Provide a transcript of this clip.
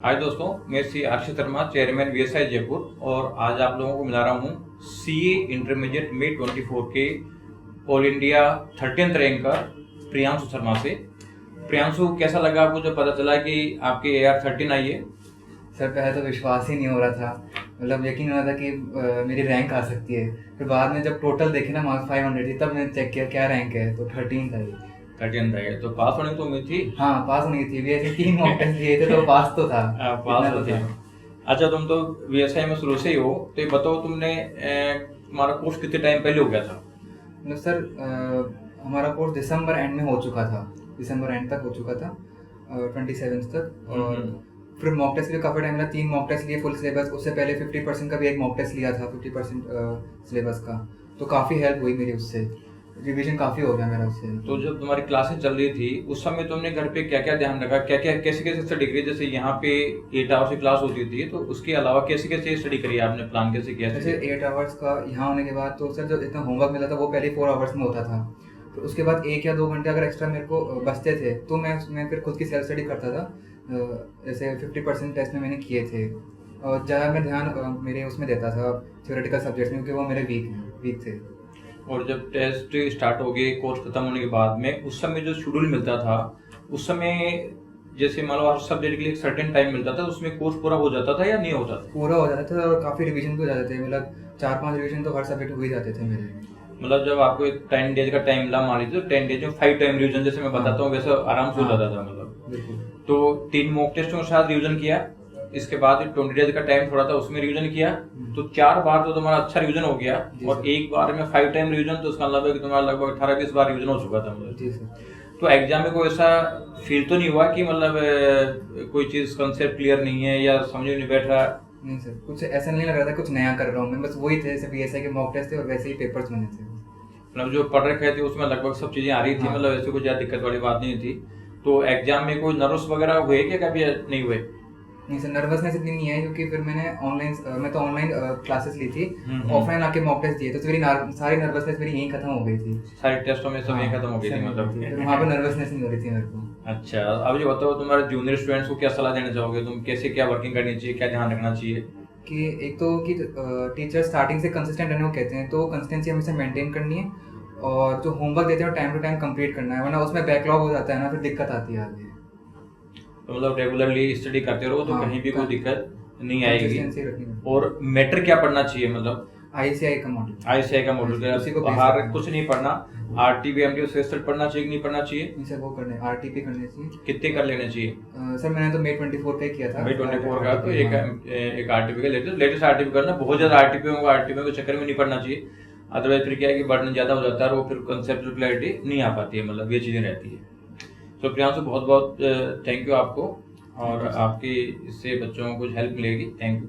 हाय दोस्तों, मैं Shri Ashish Sharma, chairman VSI Jaipur. और आज आप लोगों को मिला रहा हूँ सीए इंटरमीडिएट में 24 के all India 13th ranker Priyanshu Sharma से। प्रियांशु, कैसा लगा आपको जब पता चला कि आपके AR 13 आई है? सर पहले तो विश्वास ही नहीं हो रहा था, मतलब यकीन हो रहा था कि मेरी रैंक आ सकती है। फिर बाद में जब टोटल देखे ना मार्क्स 500 थी, तब मैंने चेक किया क्या रैंक है, तो 13 था। 13 था, तो पास होने की तो उम्मीद थी? हाँ, पास होनी थी भी, ऐसे 3 मॉक टेस्ट दिए थे तो पास तो था। पास तो थे। अच्छा, तुम तो वीएसआई में शुरू से ही हो, तो ये बताओ तुमने तुम्हारा कोर्स कितने टाइम पहले हो गया था? मतलब सर हमारा कोर्स दिसंबर एंड में हो चुका था, दिसंबर एंड तक हो चुका था, 27 तक। और फिर मॉक टेस्ट लिए काफ़ी टाइम लगा, 3 मॉक टेस्ट लिए फुल सिलेबस। उससे पहले 50% का भी एक मॉक टेस्ट लिया था, 50% सिलेबस का। तो काफ़ी हेल्प हुई मेरी उससे, रिवीजन काफ़ी हो गया मेरा उससे। तो जब तुम्हारी क्लासेस चल रही थी उस समय तुमने घर पे क्या क्या ध्यान रखा, क्या क्या कैसे कैसे स्टडी करी? जैसे यहाँ पे 8 आवर्स की क्लास होती थी, तो उसके अलावा कैसे कैसे स्टडी करी आपने, प्लान कैसे किया? जैसे 8 आवर्स का यहाँ होने के बाद तो सर जो इतना होमवर्क मिला था वो पहले 4 आवर्स में होता था। तो उसके बाद 1 या 2 घंटे अगर एक्स्ट्रा मेरे को बचते थे तो मैं फिर खुद की सेल्फ स्टडी करता था। जैसे 50% टेस्ट में मैंने किए थे, और ज़्यादा मैं ध्यान मेरे उसमें देता था थ्योरेटिकल सब्जेक्ट्स में, क्योंकि वो मेरे वीक थे। और जब टेस्ट स्टार्ट हो गए, कोर्स खत्म होने के बाद में, उस समय जो शेड्यूल मिलता था, उस समय जैसे मान लो हर सब्जेक्ट के लिए एक सर्टेन टाइम मिलता था, उसमें कोर्स पूरा हो जाता था या नहीं होता था? पूरा हो जाता था, और काफ़ी रिवीजन भी हो जाते थे। मतलब 4-5 रिवीजन तो हर सब्जेक्ट हो ही जाते थे मेरे। मतलब जब आपको एक 10 डेज का टाइम मिला, मान लीजिए 10 डेज में 5 टाइम रिवीजन जैसे मैं बताता हूँ, वैसे आराम से हो जाता था। मतलब बिल्कुल। तो 3 मॉक टेस्टों के साथ रिवीजन किया, इसके बाद 20 डेज का टाइम थोड़ा था, उसमें रिवीजन किया, तो 4 बार तो तुम्हारा अच्छा रिवीजन हो गया। और एक बार में 5 टाइम रिवीजन, तो उसका मतलब है कि तुम्हारा लगभग 18-20 बार रिवीजन हो चुका था। मतलब तो एग्जाम में कोई ऐसा फील तो नहीं हुआ कि मतलब कोई चीज कंसेप्ट क्लियर नहीं है या समझ में नहीं बैठ रहा? नहीं सर, कुछ ऐसा नहीं लग रहा था कुछ नया कर रहा हूँ मैं, बस वही थे जैसे बीएसआई के मॉक टेस्ट थे और वैसे ही पेपर्स बने थे। मतलब जो पढ़ रखे थे उसमें लगभग सब चीजें आ रही थी। मतलब ऐसे कोई ज्यादा दिक्कत वाली बात नहीं थी। तो एग्जाम में कोई नर्वस वगैरह हुए क्या, कभी नहीं हुए? नहीं सर, नर्वसनेस इतनी नहीं है, क्योंकि फिर मैं तो ऑनलाइन क्लासेस ली थी, ऑफलाइन आके मॉक टेस्ट दिए, तो मेरी सारी नर्वसनेस मेरी यहीं खत्म हो गई थी। सारे टेस्टों में सब यहीं खत्म हो गई थी मतलब? फिर वहाँ पे नर्वसनेस नहीं हो रही थी मेरे को। अच्छा, अब ये बताओ तुम्हारे जूनियर स्टूडेंट्स को क्या सलाह देना चाहोगे? तुम कैसे क्या वर्किंग करनी चाहिए, क्या ध्यान रखना चाहिए? कि एक तो कि टीचर स्टार्टिंग से कंसिस्टेंट रहने को कहते हैं, तो कंसिस्टेंसी हमेशा मेंटेन करनी है, और जो होमवर्क देते हैं टाइम टू टाइम कंप्लीट करना है, वरना उसमें बैकलॉग हो जाता है ना, फिर दिक्कत आती है आगे। तो मतलब रेगुलरली स्टडी करते रहो तो कहीं भी कोई दिक्कत नहीं आएगी। और मैटर क्या पढ़ना चाहिए? मतलब आईसीआई का मॉडल, बाहर कुछ नहीं पढ़ना, आरटीपी एमटी सेट पढ़ना चाहिए कि नहीं पढ़ना चाहिए? सर वो करने आरटीपी करने चाहिए। कितने कर लेने चाहिए? सर मैंने तो May 24 का किया था। May 24 का, तो एक आरटीपी का लेटेस्ट आरटीपी करना। बहुत ज्यादा आरटीपी के चक्कर में नहीं पढ़ना चाहिए, अदरवाइज फिर क्या है कि बर्डन ज्यादा हो जाता है और वो फिर कंसेप्चुअल क्लैरिटी नहीं आ पाती है। मतलब ये चीजें रहती है। तो प्रियांशु, बहुत बहुत थैंक यू आपको, और आपकी इससे बच्चों को कुछ हेल्प मिलेगी। Thank you.